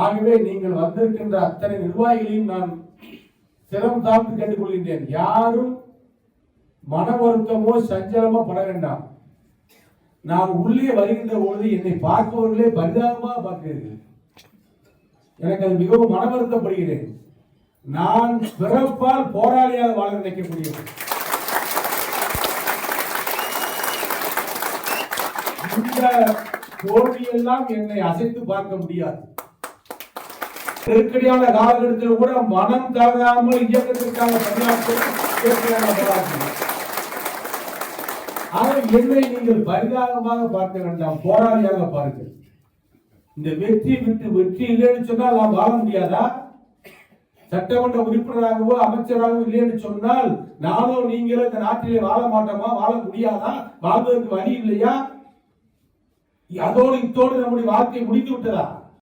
ஆகவே நீங்கள் வந்திருக்கின்ற அத்தனை நிர்வாகிகளையும் நான் சிரம் தாழ்த்து கேட்டுக்கொள்கின்றேன். யாரும் மன வருத்தமோ சஞ்சலமோ பட வேண்டாம். நான் உள்ளே வருகின்ற பொழுது என்னை பார்ப்பவர்களே பரிதாபமாக பார்க்கிறீர்கள். எனக்கு அது மிகவும் மன வருத்தப்படுகிறேன். நான் பிறப்பால் போராளியாக வாழ நினைக்கக்கூடியவன். இந்த தோல்வியெல்லாம் என்னை அசைத்து பார்க்க முடியாது. நெருக்கடியான காலகட்டத்தில் கூட மனம் தவறாமல் இயக்கத்திற்காக என்னை நீங்கள் பரிதாபமாக பார்க்க வேண்டாம், போராளியாக பாருங்கள். இந்த வெற்றி விட்டு வெற்றி இல்லைன்னு சொன்னால் நாம் வாழ முடியாதா? சட்டமன்ற உறுப்பினராகவோ அமைச்சராகவோ இல்லைன்னு சொன்னால் நானோ நீங்களும் இந்த நாட்டிலே வாழ மாட்டோமா? வாழ முடியாதா? வாழ்வதற்கு வழி இல்லையா? அதோடு இத்தோடு நம்முடைய வாழ்க்கை முடிந்து விட்டதா?